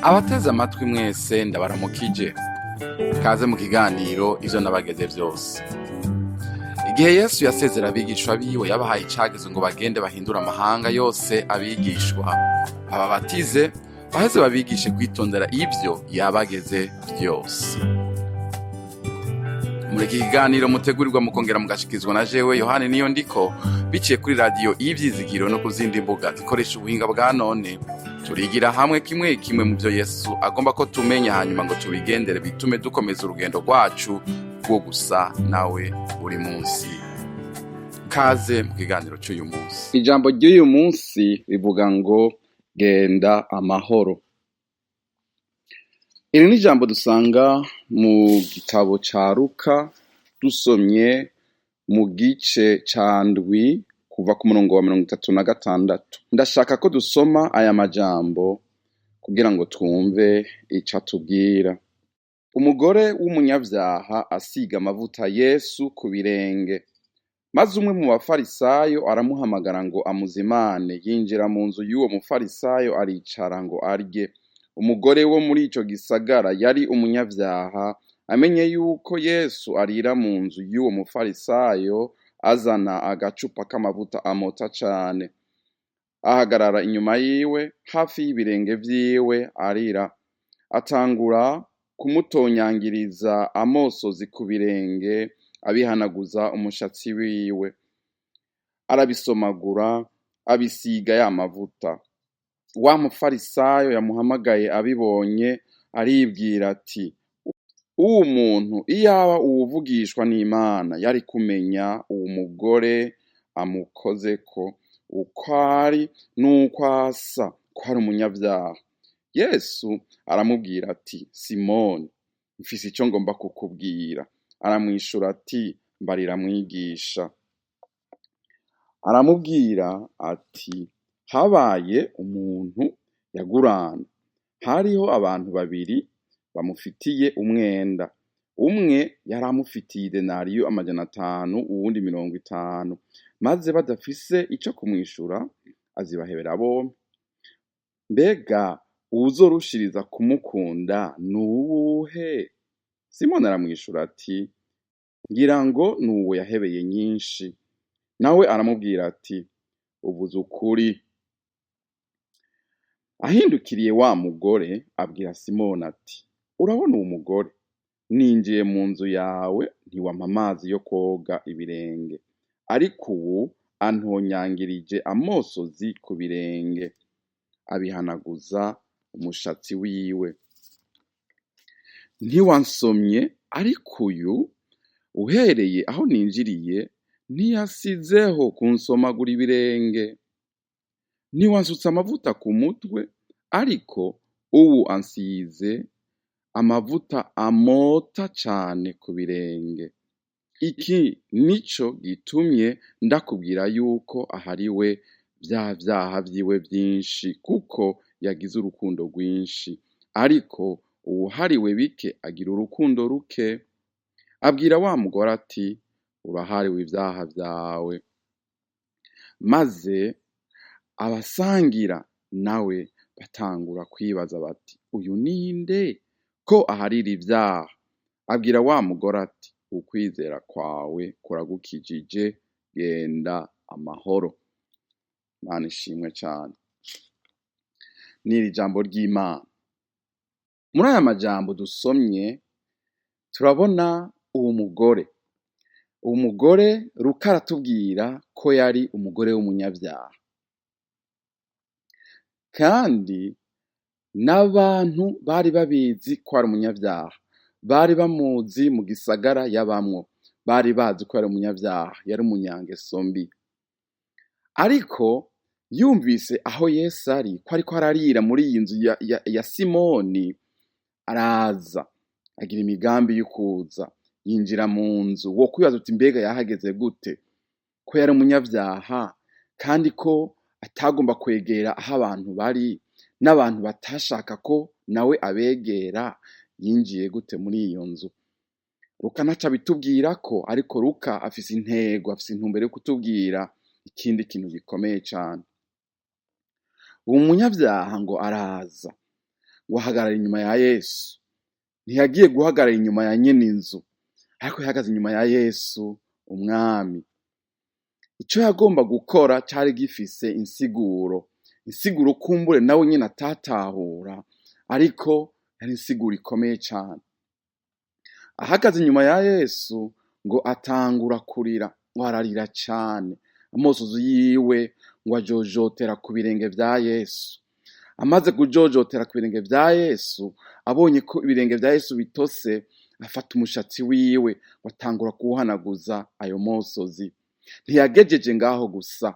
Abateze amatwi mwese ndabaramukije, kaze mu kiganiro ivyo nabageze vyose. Igihe Yesu yasezera abigishwa biwe yabahaye icagizo ngo bagende bahindure amahanga yose abigishwa, bababatize, baheze babigishe kwitondera ivyo yabageze vyose. Muri iki kiganiro mutegurirwa mukongera mugashikizwa na jewe Yohani Niyondiko, biciye kuri radiyo Ivyizigiro no ku zindi mbuga zikoresha ubuhinga bwa none. Turigira hamwe kimwe kimwe mu vyo Yesu agomba ko tumenya, hanyuma ngo tubigendere bitume dukomeza urugendo rwacu rwo gusa nawe buri munsi. Kaze mu kiganiro c'uyu munsi. Ijambo ry'uyu munsi rivuga ngo genda amahoro. Iri ni ijambo dusanga mu gitabo ca Luka, dusomye mu gice ca ndwi kuva ku murongo wa 36. Ndashaka ko dusoma aya majambo kugira ngo twumve ico atubwira. Umugore w'umunyavyaha asiga amavuta Yesu ku birenge, maze umwe mu bafarisayo aramuhamagara ngo amuzimane. Yinjira mu nzu y'uwo mufarisayo aricara ngo arye. Umugore wo muri ico gisagara yari umunyavyaha, amenye yuko Yesu arira mu nzu y'uwo mufarisayo, azana agacupa k'amavuta amota cane, ahagarara inyuma yiwe hafi y'ibirenge vyiwe arira, atangura kumutonyangiriza amosozi ku birenge, abihanaguza umushatsi wiwe, arabisomagura, abisiga ya mavuta. Wa mufarisayo yamuhamagaye abibonye, aribwira ati, uwo muntu iyaba uwuvugishwa n'Imana yari kumenya uwo mugore amukozeko uko ari n'uko asa, ko ari umunyavyaha. Yesu aramubwira ati, Simoni, mfise ico ngomba kukubwira. Aramwishura ati, mbarira mwigisha. Aramubwira ati, habaye umuntu yagurana. Hariho abantu babiri bamufitiye umwenda. Umwe yari amufitiye idenariyo 500, uwundi 50. Maze badafise ico kumwishura, azibahebera bompi. Mbega uwuzorushiriza kumukunda nuwuhe? Simoni aramwishura ati, ngira ngo nuwo yahebeye nyinshi. Nawe aramubwira ati, uvuze ukuri. Ahindukiriye wa mugore abwira Simoni ati, urabona uwo mugore? Ninjiye mu nzu yawe ntiwampa amazi yo koga ibirenge, ariko ubu antonyangirije amosozi ku birenge, abihanaguza umushatsi wiwe. Ntiwansomye, ariko uyu uhereye aho ninjiriye ntiyasizeho kunsomagura ibirenge. Ntiwansutse amavuta ku mutwe, ariko ubu ansize amavuta amota cane ku birenge. Iki nico gitumye ndakubwira yuko ahariwe vya vyaha vyiwe vyinshi, kuko yagize urukundo rwinshi. Ariko uwuhariwe bike agira urukundo ruke. Abwira wa mugore ati, urahariwe ivyaha vyawe. Maze abasangira nawe batangura kwibaza bati, uyu ninde ko aharira ivyaha? Abwira wa mugore ati, ukwizera kwawe kuragukijije, genda amahoro. Imana ishimwe cane. N'iri jambo ry'Imana. Muri aya majambo dusomye turabona uwo mugore. Uwo mugore Luka aratubwira ko yari umugore w'umunyavyaha, kandi n'abantu bari babizi ko ari umunyavyaha. Bari bamuzi mu gisagara yabamwo, bari bazi ko ari umunyavyaha, yari umunyangeso mbi. Ariko yumvise aho Yesu ari, ko ariko ararira muri iyi nzu ya Simoni, araza agira imigambi y'ukuza, yinjira mu nzu. Wo kwibaza uti, mbega yahageze gute? Ko yari umunyavyaha kandi ko atagomba kwegera aho abantu bari, n'abantu batashaka ko nawe abegera, yinjiye gute muri iyo nzu? Luka ntaco abitubwirako, ariko Luka afise intego, afise intumbero yo kutubwira ikindi kintu gikomeye cane. Uwo munyavyaha ngo araza, ngo ahagarare inyuma ya Yesu. Ntiyagiye guhagarara inyuma ya nyene inzu, ariko yahagaze inyuma ya Yesu umwami. Ico yagomba gukora cari gifise insiguro kumbure nawe nyene atatahura, ariko yari insiguro ikomeye cane. Ahagaze inyuma ya Yesu ngo atangura kurira, ngo ararira cane, amosozi yiwe ngo ajojotera ku birenge vya Yesu. Amaze kujojotera ku birenge vya Yesu, abonye ko ibirenge vya Yesu bitose, afata umushatsi wiwe watangura kuwuhanaguza ayo mosozi. Ntiyagejeje ngaho gusa,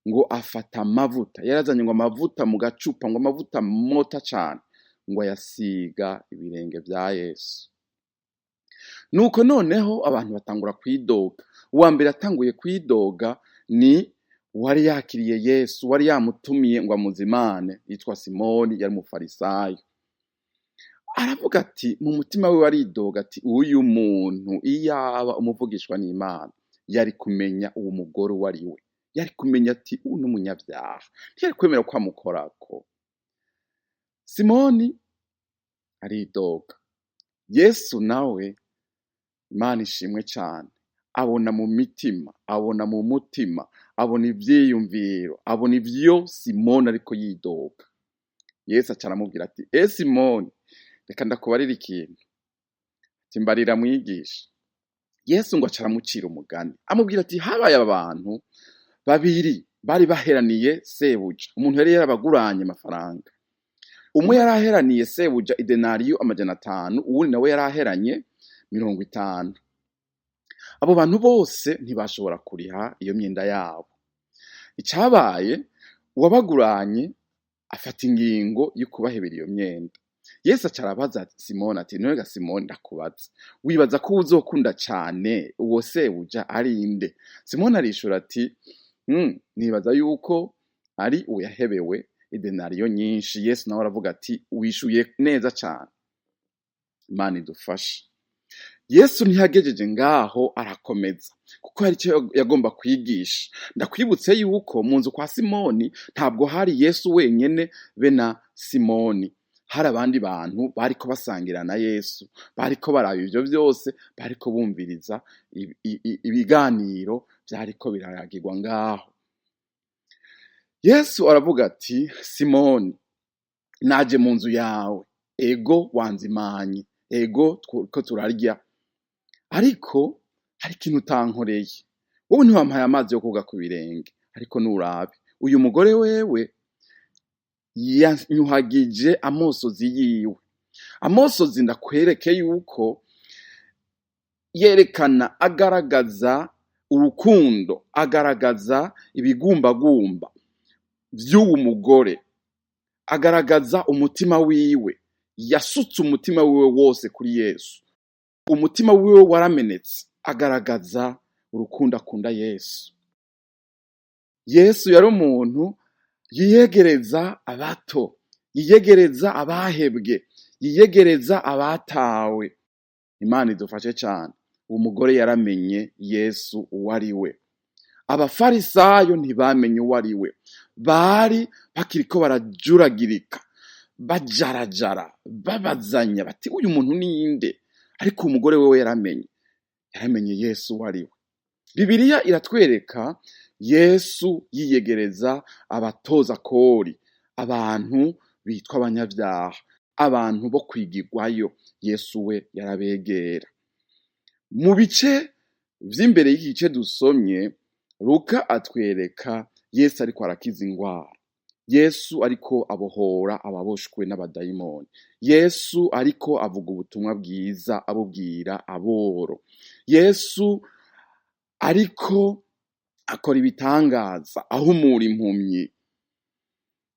ngo afata amavuta, yarazanye ngo amavuta mu gacupa, ngo amavuta mota cane, ngo ayasiga ibirenge vya Yesu. Nuko noneho abantu batangura kwidoga. Uwa mbere atanguye kwidoga ni uwari yakiriye Yesu, wari yamutumiye ngo amuzimane, yitwa Simoni, yari umufarisayo. Aravuga ati, mu mutima we aridoga ati, uyu muntu iyaba umuvugishwa n'Imana yari kumenya uwo mugore uwo ari we, yari kumenya ati uyu ni umunyabyaha, ntiyari kwemera ko amukorako. Simoni aridoga. Yesu nawe, Imana ishimwe cane, abona mu mitima, abona mu mutima, abona ivyiyumviro, abona ivyo Simoni ariko yidoga. Yesu aca aramubwira ati, Simoni, reka ndakubarira ikintu. Ati, mbarira mwigisha. Yesu ngo aca aramucira umugani, amubwira ati, habaye abantu babiri bari baheraniye sebuja. Umuntu yari yarabaguranye amafaranga. Umwe yari aheraniye sebuja idenariyo 500, uwundi nawe yari aheranye 50. Abo bantu bose ntibashobora kuriha iyo myenda yabo. Icabaye, uwabaguranye afata ingingo yo kubahebera iyo myenda. Yesu aca arabaza Simoni ati, none ga Simoni, ndakubaza, wibaza ko uzokunda cane uwo sebuja ari inde? Simoni arishura ati, nibaza yuko ari uyahebewe idenariyo nyinshi. Yesu nawe aravuga ati, wishuye neza cane. Imana idufashe. Yesu ntiyagejeje ngaho, arakomeza, kuko hari icyo yagomba kwigisha. Ndakwibutse yuko mu nzu kwa Simoni ntabwo hari Yesu wenyene be na Simoni, hari abandi bantu bariko basangira na Yesu, bariko baraba ivyo vyose, bariko bumviriza ibiganiro vyariko biraragirwa ngaho. Yesu aravuga ati, Simoni, naje mu nzu yawe, ego wanzimanye, ego ko turarya, ariko hari ikintu utankoreye. Wowe ntiwampaye amazi yo koga ku birenge, ariko nurabe, uyu mugore wewe yanyuhagije amosozi yiwe. Amosozi ndakwereke yuko yerekana, agaragaza urukundo, agaragaza ibigumbagumba vy'uwo mugore, agaragaza umutima wiwe. Yasutse umutima wiwe wose kuri Yesu, umutima wiwe waramenetse, agaragaza urukundo akunda Yesu. Yesu yari umuntu yiyegereza abato, yiyegereza abahebwe, yiyegereza abatawe. Imana idufashe cane. Uwo mugore yaramenye Yesu uwo ari we. Abafarisayo ntibamenye uwo ari we, bari bakiriko barajuragirika, bajarajara, babazanya bati, uyu muntu ninde? Ariko umugore wewe yaramenye Yesu uwo ari we. Bibiliya iratwereka Yesu yiyegereza abatoza kori, abantu bitwa abanyabyaha, abantu bo kwigirwayo. Yesu we yarabegera. Mu bice vy'imbere y'igice dusomye, Luka atwereka Yesu ariko arakiza ingwara, Yesu ariko abohora ababoshwe n'abadayimoni, Yesu ariko avuga ubutumwa bwiza abubwira aboro, Yesu ariko akora ibitangaza, ahumura impumyi.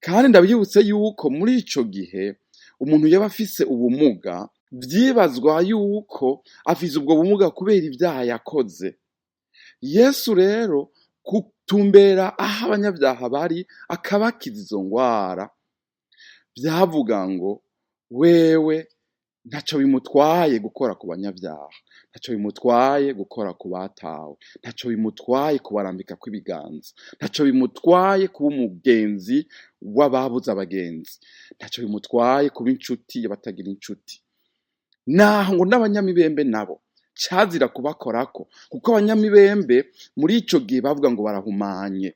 Kandi ndabyibutse yuko muri ico gihe umuntu yaba afise ubumuga, vyibazwa yuko afise ubwo bumuga kubera ivyaha yakoze. Yesu rero kutumbera aho abanyabyaha bari, akabakiza izo ngwara, vyavuga ngo wewe ntaco bimutwaye gukora ku banyabyaha, ntaco bimutwaye gukora ku batawe, ntaco bimutwaye kubarambika kw'ibiganza, ntaco bimutwaye kuba umugenzi w'ababuze abagenzi. Ntaco bimutwaye kuba inshuti y'abatagira inshuti. Naho ngo n'abanyamibembe nabo cazira kubakorako, kuko abanyamibembe muri ico gihe bavuga ngo barahumanye.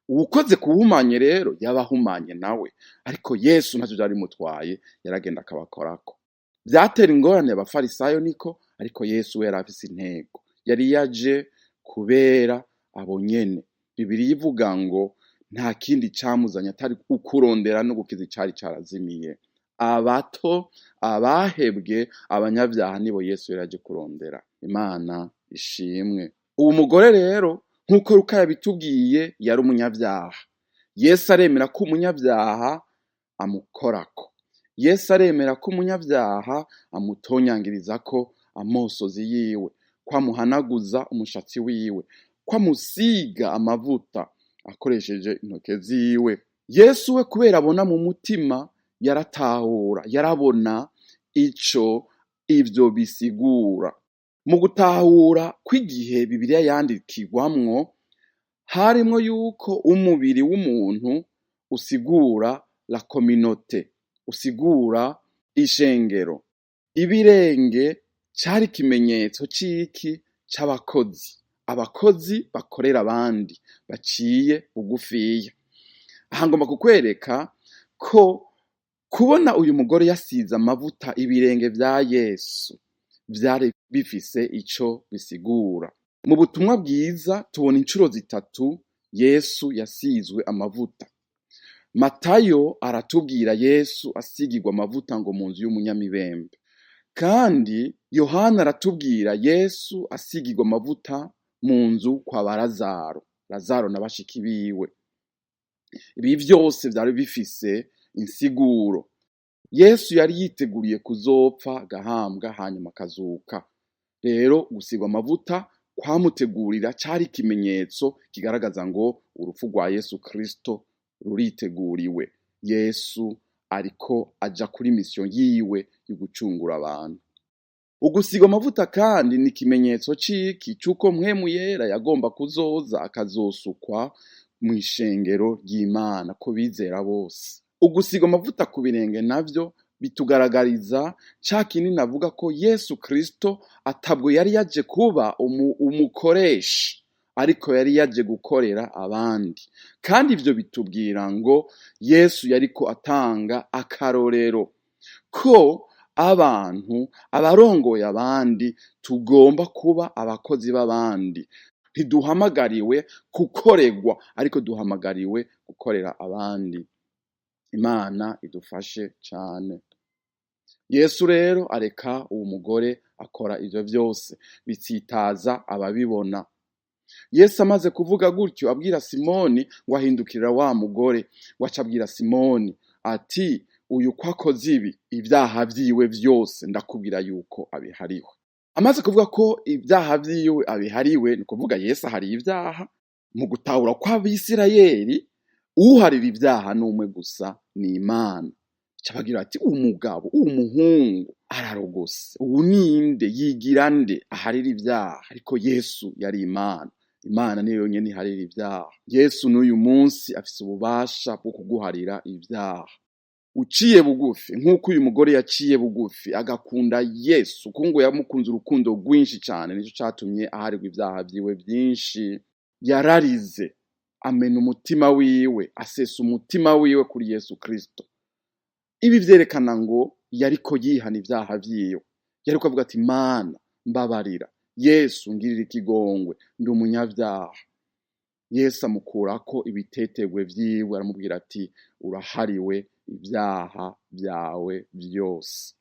Uwukoze kuhumanye rero yabahumanye nawe, ariko Yesu ntaco vyari bimutwaye, yaragenda akabakorako. Vyatera ingorane abafarisayo niko, ariko Yesu we yari afise intego. Yari yaje kubera abo nyene. Bibiliya ivuga ngo nta kindi camuzanye atari ukurondera no gukiza icari carazimiye. Abato, abahebwe, abanyavyaha nibo Yesu yari aje kurondera. Imana ishimwe. Uwo mugore rero nk'uko Luka yabitubwiye yari umunyavyaha. Yesu aremera ko umunyavyaha amukorako. Yesu aremera ko umunyavyaha amutonyangirizako amosozi yiwe, ko amuhanaguza umushatsi wiwe, ko amusiga amavuta akoresheje intoke ziwe. Yesu we kubera abona mu mutima yaratahura, yarabona ico ivyo bisigura. Mu gutahura kw'igihe Bibiliya yandikirwamwo, harimwo yuko umubiri w'umuntu usigura la communauté, usigura ishengero. Ibirenge cari ikimenyetso c'iki? C'abakozi. Abakozi bakorera abandi, baciye bugufiya. Aha ngomba kukwereka ko kubona uyu mugore yasize amavuta ibirenge vya Yesu vyari bifise ico bisigura. Mu butumwa bwiza tubona incuro zitatu Yesu yasizwe amavuta. Matayo aratubwira Yesu asigirwa amavuta ngo mu nzu y'umunyamibembe. Kandi Yohana aratubwira Yesu asigirwa amavuta mu nzu kwa Lazaro. Lazaro na bashiki biwe. Ibi vyose vyari bifise insiguro. Yesu yari yiteguriye kuzopfa, agahambwa, hanyuma akazuka. Rero gusigwa amavuta kwamutegurira cari ikimenyetso kigaragaza ngo urupfu rwa Yesu Kristo ruriteguriwe. Yesu ariko aja kuri mission yiwe yo gucungura abantu. Ugusigwa amavuta kandi ni ikimenyetso c'iki? C'uko mpwemu yera yagomba kuzoza akazosukwa mw'ishengero ry'Imana ko bizera bose. Ugusigwa amavuta ku birenge navyo bitugaragariza ca kindi navuga ko Yesu Kristo atabwo yari yaje kuba umukoresha, ariko yari yaje gukorera abandi. Kandi ivyo bitubwira ngo Yesu yariko atanga akarorero ko abantu, abarongoye abandi, tugomba kuba abakozi b'abandi. Ntiduhamagariwe gukorerwa, ariko duhamagariwe gukorera abandi. Imana idufashe cane. Yesu rero areka uwo mugore akora ivyo vyose, bitsitaza ababibona. Yesu amaze kuvuga gutyo abwira Simoni ngo ahindukirira wa mugore, waca abwira Simoni ati uyu kwakoze ibi, ivyaha vyiwe vyose ndakubwira yuko abihariwe. Amaze kuvuga ko ivyaha vyiwe abihariwe, ni kuvuga Yesu ahari ivyaha. Mu gutahura kw'Abisirayeli, uharira ivyaha n'umwe gusa, ni Imana. Cabagira ati umugabo, umuhungu ararogose, ubu ninde, yigira nde aharira ivyaha? Ariko Yesu yari Imana. Imana niyo yonyene iharira ivyaha. Yesu n'uyu munsi afise ububasha bwo kuguharira ivyaha. Uciye bugufi, nk'uko uyu mugore yaciye bugufi agakunda Yesu, kungo yamukunze urukundo rwinshi cane, nico catumye aharirwa ivyaha vyiwe vyinshi. Yararize, amena umutima wiwe, asesa umutima wiwe kuri Yesu Kristo. Ibi vyerekana ngo yariko yihana ivyaha vyiwe. Yariko avuga ati Mana mbabarira, Yesu ngirira ikigongwe, ndi umunyavyaha. Yesu amukurako ibitetegwe vyiwe, aramubwira ati urahariwe ivyaha vyawe vyose.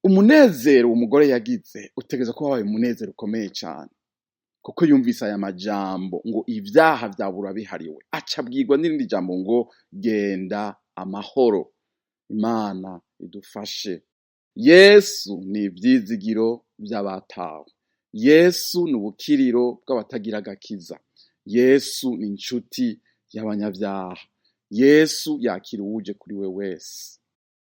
Umunezero umugore yagize utegeza ko wabaye umunezero ukomeye cane, kuko yumvise aya majambo ngo ivyaha vyawe urabihariwe. Aca abwirwa n'irindi jambo ngo genda amahoro. Imana idufashe. Yesu ni ivyizigiro vy'abatawe. Yesu ni ubukiriro bw'abatagira agakiza. Yesu ni inshuti y'abanyavyaha. Yesu yakira uwuje kuri we wese.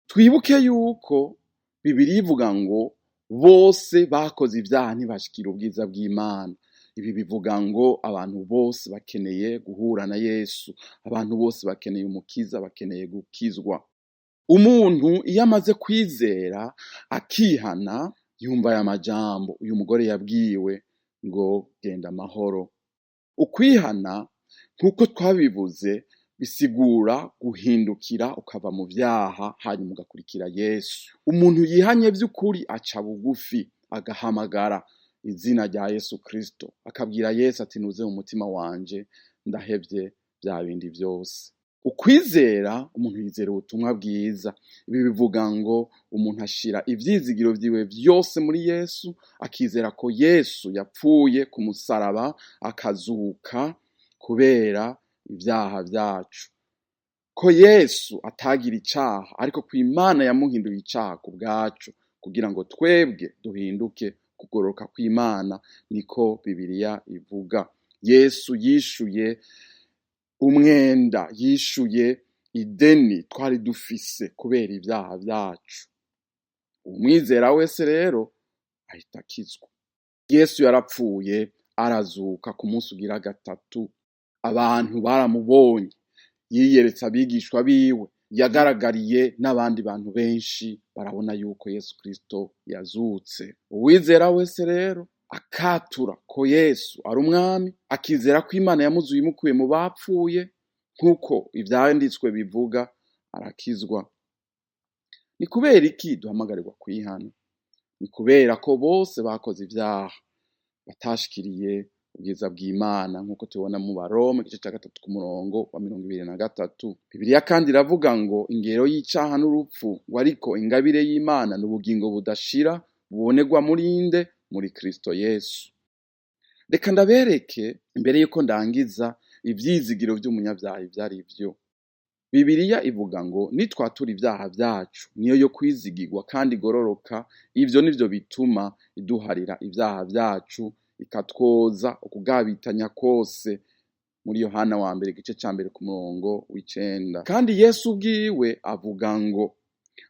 Twibuke yuko Bibiliya ivuga ngo bose bakoze ivyaha ntibashikira ubwiza bw'Imana. Ibi bivuga ngo abantu bose bakeneye guhura na Yesu, abantu bose bakeneye umukiza, bakeneye gukizwa. Umuntu iyo amaze kwizera akihana, yumva aya majambo uyu mugore yabwiwe ngo genda amahoro. Ukwihana nk'uko twabivuze bisigura guhindukira ukava mu vyaha hanyuma ugakurikira Yesu. Umuntu yihanye vy'ukuri aca bugufi agahamagara izina rya Yesu Kristo, akabwira Yesu ati nuze mu mutima wanje, ndahevye vya bindi vyose. Ukwizera, umuntu yizera ubutumwa bwiza. Ibi bivuga ngo umuntu ashira ivyizigiro vyiwe vyose muri Yesu, akizera ko Yesu yapfuye ku musaraba akazuka kubera ivyaha vyacu, ko Yesu atagira icaha ariko ko Imana yamuhinduye icaha ku bwacu kugira ngo twebwe duhinduke kugororoka kw'Imana, niko Bibiliya ivuga. Yesu yishuye umwenda, yishuye ideni twari dufise kubera ivyaha vyacu. Umwizera wese rero ahita akizwa. Yesu yarapfuye arazuka ku munsi ugira gatatu. Abantu baramubonye, yiyeretse abigishwa biwe, yagaragariye n'abandi bantu benshi barabona yuko Yesu Kristo yazutse. Uwizera wese rero akatura ko Yesu ari umwami, akizera ko Imana yamuzuye imukuye mu bapfuye nk'uko ivyanditswe bivuga, arakizwa. Ni kubera iki duhamagarirwa kwihana? Ni kubera ko bose bakoze ivyaha batashikiriye ubwiza bw'Imana nk'uko tubona mu Baroma igice ca 3 ku murongo wa 23. Bibiliya kandi iravuga ngo ingero y'icaha n'urupfu, ngo ariko ingabire y'Imana n'ubugingo budashira bubonerwa murinde muri Kristo Yesu. Reka ndabereke imbere yuko ndangiza ivyizigiro vy'umunyavyaha ivyari vyo. Bibiliya ivuga ngo nitwatura ivyaha vyacu niyo yo kwizigirwa kandi igororoka, ivyo nivyo bituma iduharira ivyaha vyacu ikatwoza ukugabitanya kose, muri Yohana wa mbere igice ca mbere ku murongo w'9. Kandi Yesu ubwiwe avuga ngo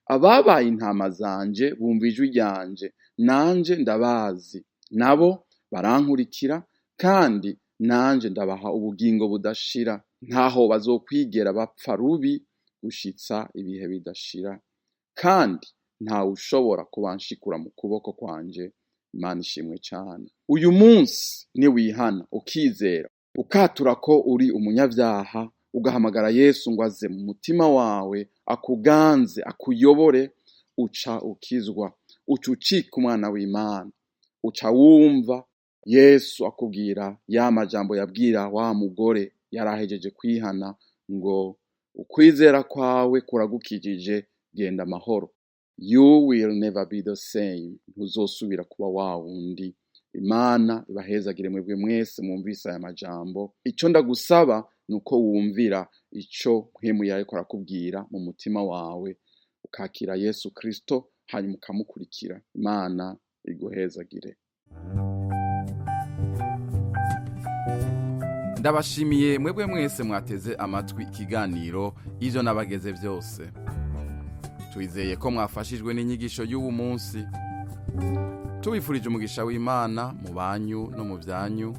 ababaye intama zanje bumva ijwi ryanje, nanje ndabazi, nabo barankurikira, kandi nanje ndabaha ubugingo budashira, ntaho bazokwigera bapfa rubi gushitsa ibihe bidashira, kandi ntawe ushobora kubanshikura mu kuboko kwanje. Imana ishimwe cyane. Uyu munsi ni wihana ukizera, ukatura ko uri umunyavyaha, ugahamagara Yesu ngo aze mu mutima wawe, akuganze, akuyobore, uca ukizwa, uca ucika umwana w'Imana, uca wumva Yesu akubwira ya majambo yabwira wa mugore yarahejeje kwihana ngo ukwizera kwawe kuragukijije, genda amahoro. You will never be the same. Ntuzosubira kuba wa wundi. Imana ibahezagire mwebwe mwese mwumvise aya majambo. Ico ndagusaba nuko wumvira ico Mpwemu yariko arakubwira mu mutima wawe, ukakira Yesu Kristo hanyuma ukamukurikira. Imana iguhezagire. Ndabashimiye mwebwe mwese mwateze amatwi ikiganiro ivyo nabageze vyose. Twizeye ko mwafashijwe n'inyigisho y'ubu munsi. Tubifurije umugisha w'Imana mu banyu no mu vyanyu.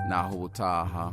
Naho ubutaha.